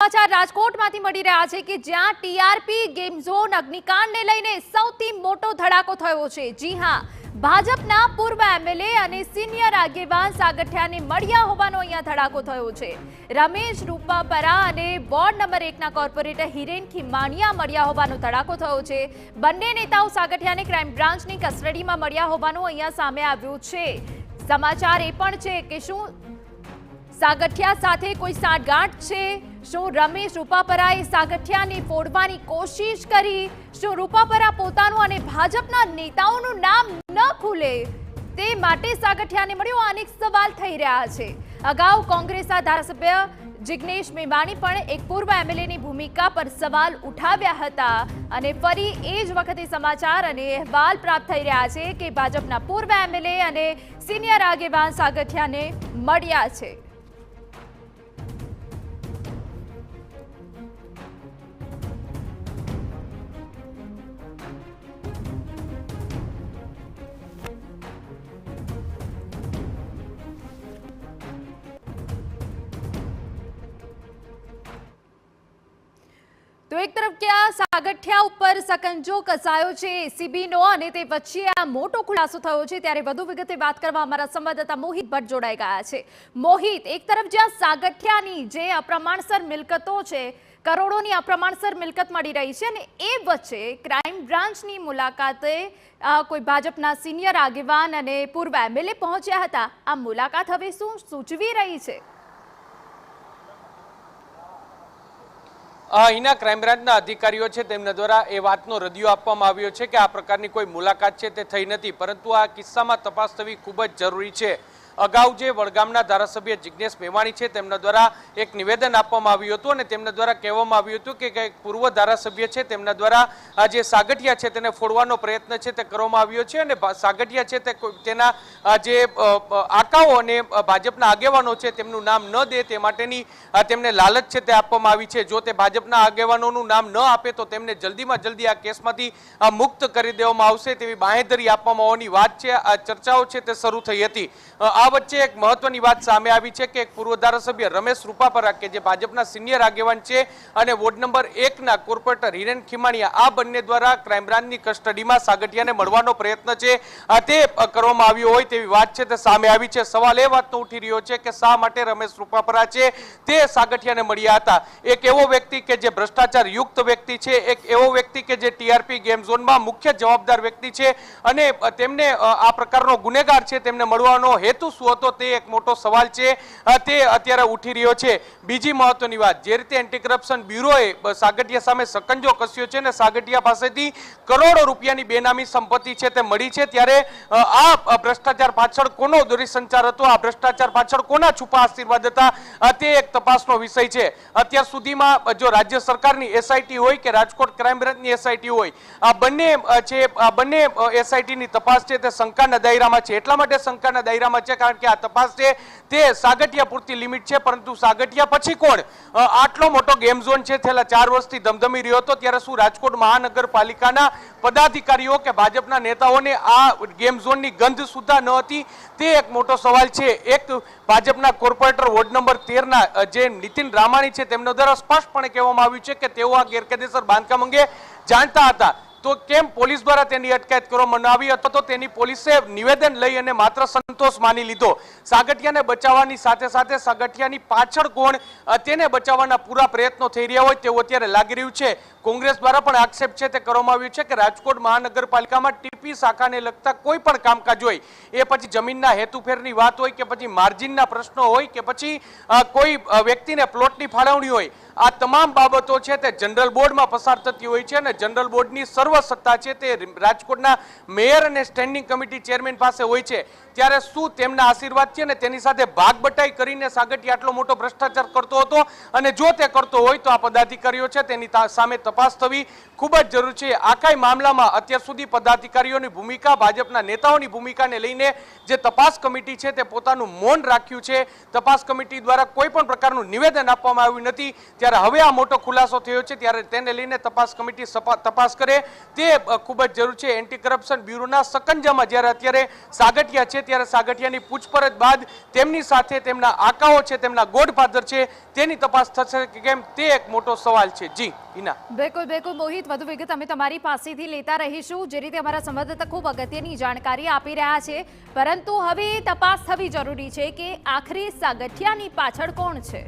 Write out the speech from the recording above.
સમાચાર રાજકોટમાંથી મળી રહ્યા છે કે જ્યાં ટીઆરપી ગેમ ઝોન અગ્નિકાંડને લઈને સૌથી મોટો ધડાકો થયો છે। જી હા, ભાજપના પૂર્વ એમએલએ અને સિનિયર આગેવાન સાગઠિયાને મળ્યા હોવાનો અહીંયા ધડાકો થયો છે। રમેશ રૂપાપરા અને વોર્ડ નંબર 1ના કોર્પોરેટર હિરેન ખીમાણીયા મળ્યા હોવાનો ધડાકો થયો છે। બંને નેતાઓ સાગઠિયાને ક્રાઇમ બ્રાન્ચની કસ્ટડીમાં મળ્યા હોવાનું અહીંયા સામે આવ્યું છે। સમાચાર એ પણ છે કે શું સાગઠિયા સાથે કોઈ સાંઠગાંઠ છે? શું રમેશ રૂપાપરાએ સાગઠિયાને ફોડવાની કોશિશ કરી? શું રૂપાપરા પોતાનું અને ભાજપના નેતાઓનું નામ ન ખુલે તે માટે સાગઠિયાને મળ્યો? અનેક સવાલ થઈ રહ્યા છે। અગાઉ કોંગ્રેસના ધારાસભ્ય જિગ્નેશ મેવાણી પણ એક પૂર્વ એમએલએની ભૂમિકા પર સવાલ ઉઠાવ્યા હતા અને ફરી એ જ વખતે સમાચાર અને અહેવાલ પ્રાપ્ત થઈ રહ્યા છે કે ભાજપના પૂર્વ એમએલએ અને સિનિયર આગેવાન સાગઠિયાને મળ્યા છે। તો એક તરફ કે આ સાગઠિયા ઉપર સકંજો કસાયો છે એસીબીનો અને તે વચ્ચે આ મોટો ખુલાસો થયો છે, ત્યારે વધુ વિગતે વાત કરવા અમારા સંવાદદાતા મોહિત ભટ્ટ જોડાઈ ગયા છે। મોહિત, એક તરફ જ્યાં સાગઠિયાની જે અપ્રમાણસર મિલકતો છે, કરોડોની અપ્રમાણસર મિલકત મળી રહી છે, અને એ વચ્ચે ક્રાઇમ બ્રાન્ચની મુલાકાતે કોઈ ભાજપના સિનિયર આગેવાન અને પૂર્વ એમએલએ પહોંચ્યા હતા। આ મુલાકાત હવે શું સૂચવી રહી છે? અહીંના ક્રાઇમ બ્રાન્ચના અધિકારીઓ છે તેમના દ્વારા એ વાતનો રદિયો આપવામાં આવ્યો છે કે આ પ્રકારની કોઈ મુલાકાત છે તે થઈ નથી, પરંતુ આ કિસ્સામાં તપાસ થવી ખૂબ જ જરૂરી છે। અગાઉ જે વડગામના ધારાસભ્ય જિગ્નેશ મેવાણી છે તેમના દ્વારા એક નિવેદન આપવામાં આવ્યું હતું અને તેમના દ્વારા કહેવામાં આવ્યું હતું કે પૂર્વ ધારાસભ્ય છે તેમના દ્વારા આ જે સાગઠિયા છે તેને ફોડવાનો પ્રયત્ન છે તે કરવામાં આવ્યો છે અને સાગઠિયા છે તે તેના જે આકાઓ અને ભાજપના આગેવાનો છે તેમનું નામ ન દે તે માટેની તેમને લાલચ છે તે આપવામાં આવી છે। જો તે ભાજપના આગેવાનોનું નામ ન આપે તો તેમને જલ્દીમાં જલ્દી આ કેસમાંથી મુક્ત કરી દેવામાં આવશે તેવી બાંહેધરી આપવામાં હોવાની વાત છે। આ ચર્ચાઓ છે તે શરૂ થઈ હતી। આ વચ્ચે એક મહત્વની વાત સામે આવી છે કે એક પૂર્વ ધારાસભ્ય રમેશ રૂપાપરા કે જે ભાજપના સિનિયર આગેવાન છે અને વોર્ડ નંબર 1ના કોર્પોરેટર હિરેન ખીમાણીયા આ બંને દ્વારા ક્રાઇમ બ્રાન્ચની કસ્ટડીમાં સાગઠિયાને મળવાનો પ્રયત્ન છે તે કરવામાં આવ્યો હોય તેવી વાત છે તે સામે આવી છે। સવાલ એ વાતનો ઉઠી રહ્યો છે કે શા માટે રમેશ રૂપાપરા છે તે સાગઠિયાને મળ્યા હતા? એક એવો વ્યક્તિ કે જે ભ્રષ્ટાચાર યુક્ત વ્યક્તિ છે, એક એવો વ્યક્તિ કે જે ટીઆરપી ગેમ ઝોનમાં મુખ્ય જવાબદાર વ્યક્તિ છે અને તેમને આ પ્રકારનો ગુનેગાર છે તેમને મળવાનો હેતુ શું હતો તે એક મોટો સવાલ છે તે અત્યારે ઉઠી રહ્યો છે। બીજી મહત્વની વાત, જે રીતે એન્ટી કરપ્શન બ્યુરોએ સાગઠિયા સામે સકંજો કસ્યો છે અને સાગઠિયા પાસેથી કરોડો રૂપિયાની બેનામી સંપત્તિ છે તે મળી છે, ત્યારે આ ભ્રષ્ટાચાર પાછળ કોનો દૂરસંચાર હતો, આ ભ્રષ્ટાચાર પાછળ કોના છુપા આશીર્વાદ હતા તે એક તપાસનો વિષય છે। અત્યાર સુધીમાં જો રાજ્ય સરકારની એસઆઈટી હોય કે રાજકોટ ક્રાઇમ બ્રાન્ચની એસઆઈટી હોય, આ બંને એસઆઈટીની તપાસ છે તે શંકાના દાયરામાં છે। એટલા માટે શંકાના દાયરામાં છે કારણ કે આ તપાસ છે તે સાગઠિયા પૂરતી લિમિટ છે, પરંતુ સાગઠિયા પછી કોણ? આટલો મોટો ગેમ ઝોન છે છેલ્લા 4 વર્ષથી ધમધમી રહ્યો હતો, ત્યારે શું રાજકોટ મહાનગરપાલિકાના પદાધિકારીઓ કે ભાજપના નેતાઓને આ ગેમ ઝોનની ગંધ સુદ્ધા ન હતી? તે એક મોટો સવાલ છે। એક ભાજપના કોર્પોરેટર વોર્ડ નંબર 13ના જે નીતિન રામાણી છે તેમના દ્વારા સ્પષ્ટપણે કહેવામાં આવ્યું છે કે તેઓ આ ગેરકાયદેસર બાંધકામ અંગે જાણતા હતા, તો કેમ પોલીસ દ્વારા તેની અટકાયત કરવામાં આવી અથવા તો તેની પોલીસે નિવેદન લઈ અને માત્ર સંતોષ માની લીધો? સાગઠિયાને બચાવવાની સાથે સાથે સાગઠિયાની પાછળ કોણ તેને બચાવવાના પૂરા પ્રયત્નો થઈ રહ્યા હોય તેવું અત્યારે લાગી રહ્યું છે। કોંગ્રેસ દ્વારા પણ આક્ષેપ છે તે કરવામાં આવ્યું છે કે રાજકોટ મહાનગરપાલિકામાં ટીપી શાખાને લગતા કોઈ પણ કામકાજ હોય, એ પછી જમીનના હેતુફેરની વાત હોય કે પછી માર્જિનના પ્રશ્નો હોય કે પછી કોઈ વ્યક્તિને પ્લોટની ફાળવણી હોય, આ તમામ બાબતો છે તે જનરલ બોર્ડમાં પસાર થતી હોય છે અને જનરલ બોર્ડની સર્વ સત્તા છે તે રાજકોટના મેયર અને સ્ટેન્ડિંગ કમિટી ચેરમેન પાસે હોય છે। ત્યારે શું તેમના આશીર્વાદ છે ને તેની સાથે ભાગબટાઈ કરીને સાગઠિયા આટલો મોટો ભ્રષ્ટાચાર કરતો હતો? અને જો તે કરતો હોય તો આ પદાધિકારીઓ છે તેની સામે તપાસ થવી ખૂબ જ જરૂરી છે। આખા મામલામાં અત્યાર સુધી પદાધિકારીઓની ભૂમિકા, ભાજપના નેતાઓની ભૂમિકાને લઈને જે તપાસ કમિટી છે તે પોતાનું મૌન રાખ્યું છે। તપાસ કમિટી દ્વારા કોઈ પણ પ્રકારનું નિવેદન આપવામાં આવ્યું નથી, ત્યારે હવે આ મોટો ખુલાસો થયો છે, ત્યારે તેને લઈને તપાસ કમિટી તપાસ કરે તે ખૂબ જ જરૂરી છે। એન્ટી કરપ્શન બ્યુરોના સકંજામાં જ્યારે અત્યારે સાગઠિયા છે ત્યારે સાગઠિયાની પૂછપરછ બાદ તેમની સાથે તેમના આકાઓ છે, તેમના ગોડફાધર છે, તેની તપાસ થશે કે કેમ તે એક મોટો સવાલ છે. જી હિના. બિલકુલ બિલકુલ મોહિત, વધુ વિગત અમે તમારી પાસેથી લેતા રહીશું. જે રીતે અમારા સંવાદદાતા ખૂબ અગત્યની જાણકારી આપી રહ્યા છે, પરંતુ હવે એ તપાસ થવી જરૂરી છે કે આખરે સાગઠિયાની પાછળ કોણ છે.